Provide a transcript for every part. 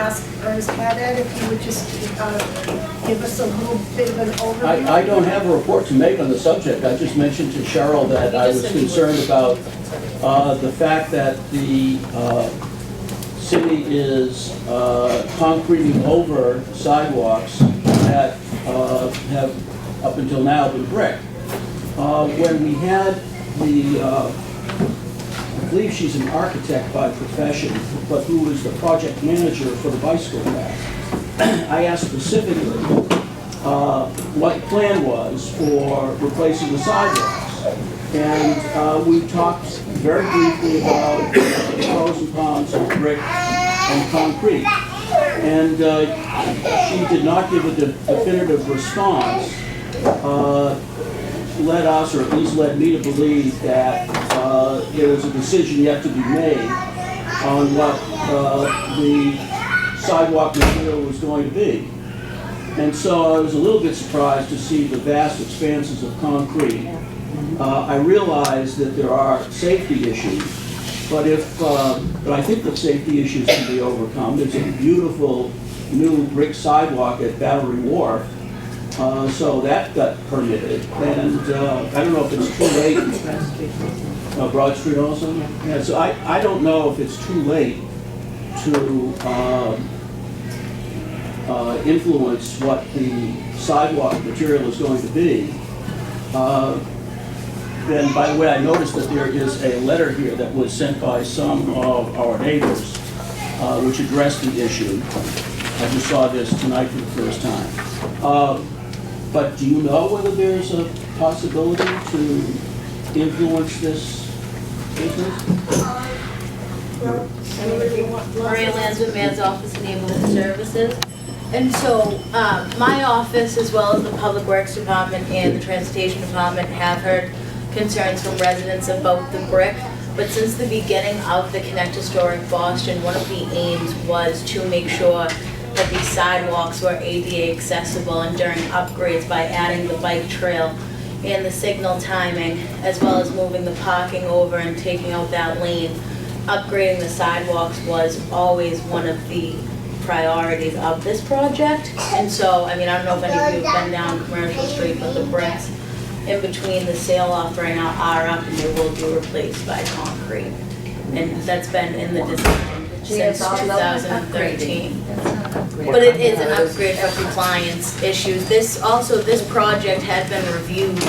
ask Ernest Haddad if he would just give us a little bit of an overview. I don't have a report to make on the subject. I just mentioned to Cheryl that I was concerned about the fact that the city is concreting over sidewalks that have up until now been brick. When we had the, I believe she's an architect by profession, but who was the project manager for the bicycle path, I asked specifically what the plan was for replacing the sidewalks. And we talked very briefly about the pros and cons of brick and concrete. And she did not give a definitive response, led us, or at least led me to believe that there was a decision yet to be made on what the sidewalk material was going to be. And so I was a little bit surprised to see the vast expanses of concrete. I realize that there are safety issues, but I think the safety issues can be overcome. There's a beautiful new brick sidewalk at Battery Wharf, so that got permitted. And I don't know if it's too late. Broad Street also? Yeah, so I don't know if it's too late to influence what the sidewalk material is going to be. Then, by the way, I noticed that there is a letter here that was sent by some of our neighbors which addressed the issue. I just saw this tonight for the first time. But do you know whether there's a possibility to influence this business? Maria Lansman, Mayor's Office of Neighborhood Services. And so my office, as well as the Public Works Department and the Transportation Department, have heard concerns from residents about the brick. But since the beginning of the Connect Historic Boston, one of the aims was to make sure that these sidewalks were ADA accessible, and during upgrades by adding the bike trail and the signal timing, as well as moving the parking over and taking out that lane, upgrading the sidewalks was always one of the priorities of this project. And so, I mean, I don't know if any of you have been down Commercial Street, but the bricks in between the sail off right now are up, and they will be replaced by concrete. And that's been in the design since 2013. But it is an upgrade for compliance issues. This project had been reviewed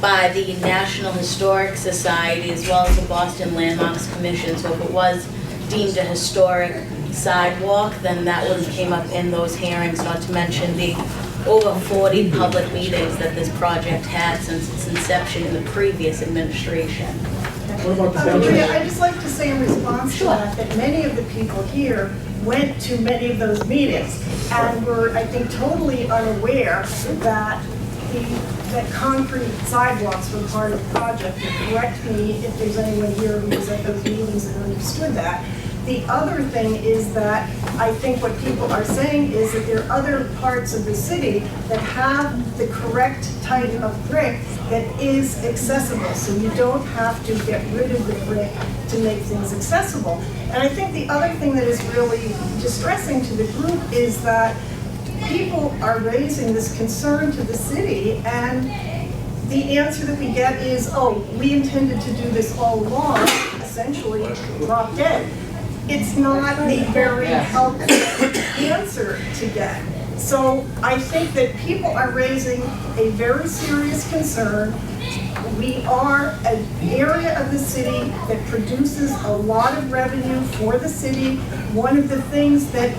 by the National Historic Society as well as the Boston Landmarks Commission. So if it was deemed a historic sidewalk, then that would have came up in those hearings, not to mention the over 40 public meetings that this project had since its inception in the previous administration. Maria, I'd just like to say in response to that many of the people here went to many of those meetings and were, I think, totally unaware that that concrete sidewalks were part of the project. And correct me if there's anyone here who was at those meetings and understood that. The other thing is that I think what people are saying is that there are other parts of the city that have the correct type of brick that is accessible. So you don't have to get rid of the brick to make things accessible. And I think the other thing that is really distressing to the group is that people are raising this concern to the city, and the answer that we get is, oh, we intended to do this all along, essentially drop dead. It's not a very helpful answer to get. So I think that people are raising a very serious concern. We are an area of the city that produces a lot of revenue for the city. One of the things that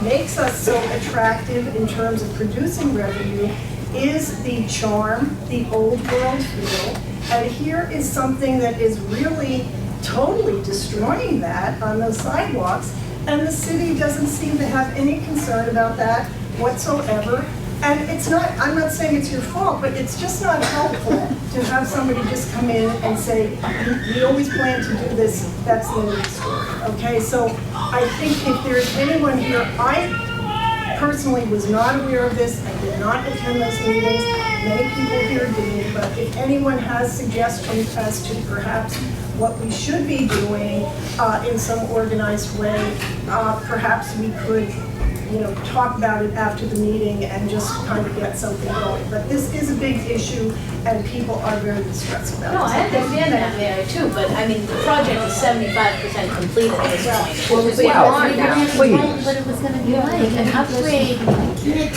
makes us so attractive in terms of producing revenue is the charm, the old world feel. And here is something that is really totally destroying that on those sidewalks, and the city doesn't seem to have any concern about that whatsoever. And it's not, I'm not saying it's your fault, but it's just not helpful to have somebody just come in and say, we always plan to do this, that's the end of the story, okay? So I think if there's anyone here, I personally was not aware of this, I did not attend those meetings, many people here did, but if anyone has suggestions as to perhaps what we should be doing in some organized way, perhaps we could, talk about it after the meeting and just kind of get something going. But this is a big issue and people are very distressed about it. No, I understand that, Mary, too, but I mean, the project is 75% complete at this point. Well, we are now, please. What it was gonna be like, an upgrade, you can't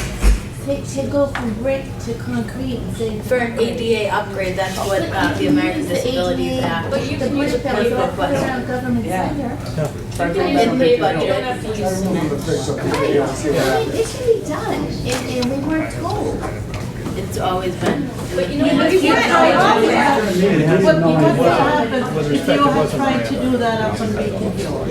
to go from brick to concrete and say. For an ADA upgrade, that's what the American Disabilities Act. But you can use it pay for put around government center. In pay, but you don't have to use cement. Right, I mean, it can be done, and we weren't told. It's always been. But you know, what happens if you had tried to do that up on Beacon Hill?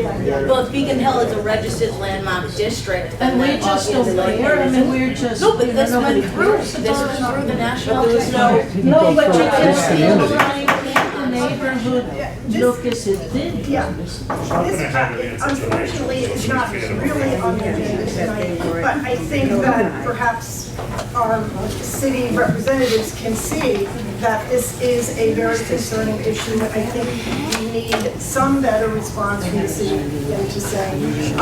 Well, Beacon Hill is a registered landmark district. And we're just aware, I mean, we're just. No, but this went through the national. No, but you can still try to make the neighborhood look as it did. Yeah, this unfortunately is not really on the agenda tonight, but I think that perhaps our city representatives can see that this is a very concerning issue. I think we need some better response from the city than to say, we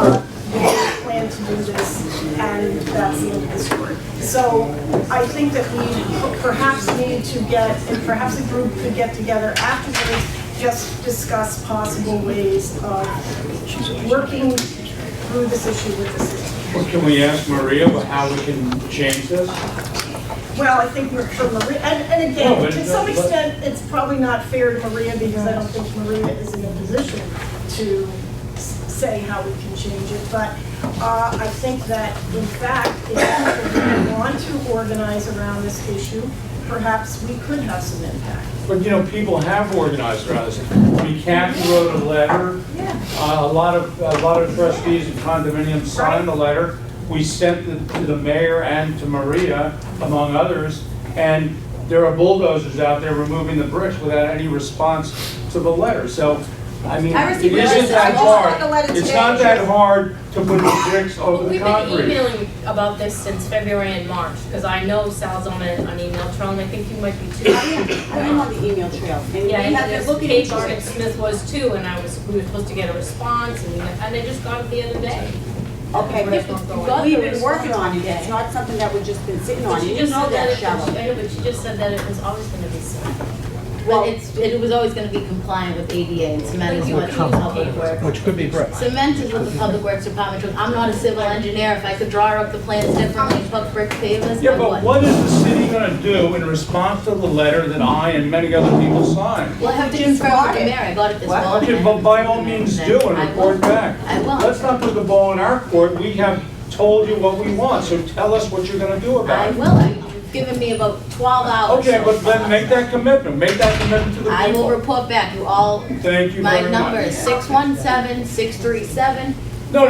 plan to do this, and that's the end of the story. So I think that we perhaps need to and perhaps a group could get together afterwards, just discuss possible ways of working through this issue with the city. Well, can we ask Maria about how we can change this? Well, I think we're for Maria, and again, to some extent, it's probably not fair to Maria because I don't think Maria is in a position to say how we can change it. But I think that, in fact, if people really want to organize around this issue, perhaps we could have some impact. But people have organized around this. Kathy wrote a letter. A lot of trustees and condominiums signed the letter. We sent it to the mayor and to Maria, among others, and there are bulldozers out there removing the bricks without any response to the letter. So, I mean, it isn't that hard. It's not that hard to put the bricks over the concrete. We've been emailing about this since February and March, because I know Sal's on an email trail, and I think you might be too. I'm on the email trail. Yeah, and Kate Smith was too, and we were supposed to get a response, and they just got it the other day. Okay, we've been working on it. It's not something that we've just been sitting on. She You just know said that, that Cheryl. I know, but she just said that it was always going to be cement. Well, it was always going to be compliant with ADA, and cement is what the public works. Which could be brick. Cement is what the public works department does. I'm not a civil engineer. If I could draw up the plans differently, put brick pavers, Yeah, I but would. what is the city going to do in response to the letter that I and many other people signed? Well, I have to confirm with the mayor. I got it this morning. Okay, but by all means do and report back. I will. Let's not put the ball in our court. We have told you what we want, so tell us what you're going to do I about it. will. You've given me about 12 hours. Okay, so but then far. make that commitment. Make that commitment to the people. I will report back. You all. Thank you My very number much. is 617-637. No.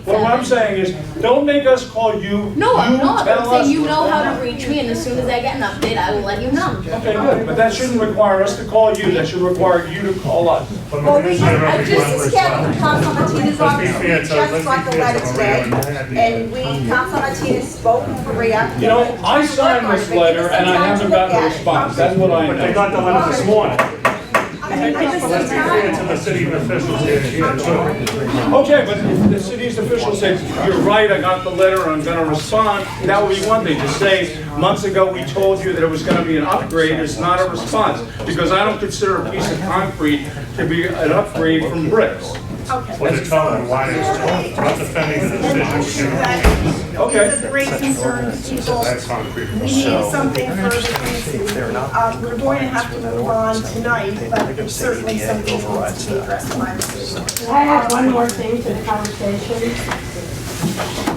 What I'm saying is, don't make us call you. No, I'm not. I'm tell saying us you know what's how going to on. reach me, and as soon as I get an update, I will let you know. Okay, good, but that shouldn't require us to call you. That should require you to call us. Well, I just scheduled Council Martinez office. We just got the letter today, and Council Martinez spoke with Maria. I signed this letter and I haven't gotten a response. That's what I know. They got the letter this morning. Let's Let's be fair to the city officials here too. Okay, but if the city's official says, you're right, I got the letter, I'm gonna respond, that would be one thing. To say, months ago, we told you that it was gonna be an upgrade is not a response, because I don't consider a piece of concrete to be an upgrade from bricks. Okay. What they're telling them, why they was told, not defending the decision. Okay. It's a great concern to people. That's concrete. We need something further from the city. We're going to have to move on tonight, but it's certainly something that needs to be addressed by the city. Can I add one more thing to the conversation?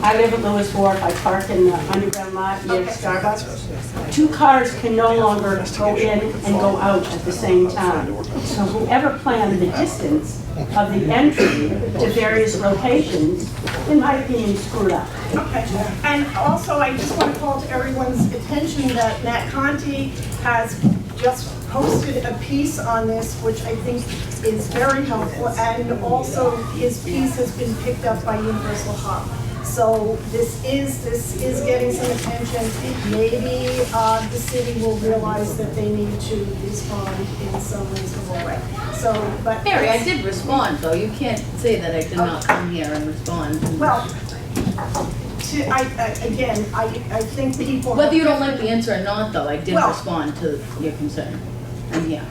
I live in Lewis Wharf. I park in the underground lot near Starbucks. 2 cars can no longer go in and go out at the same time. So whoever planned the distance of the entry to various locations, in my opinion, screwed up. Okay, and also I just want to call to everyone's attention that Matt Conti has just posted a piece on this, which I think is very helpful, and also his piece has been picked up by Universal Hub. So this is getting some attention. Maybe the city will realize that they need to respond in some reasonable way. So, but. Mary, I did respond, though. You can't say that I did not come here and respond. Well, I think people. Whether you don't like the answer or not, though, I did Well- respond to your concern. And yeah.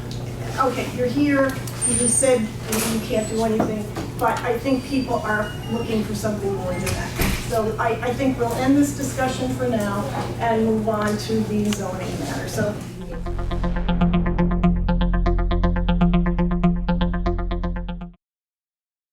Okay, you're here, you just said you can't do anything, but I think people are looking for something more than that. So I think we'll end this discussion for now and move on to the zoning matter. So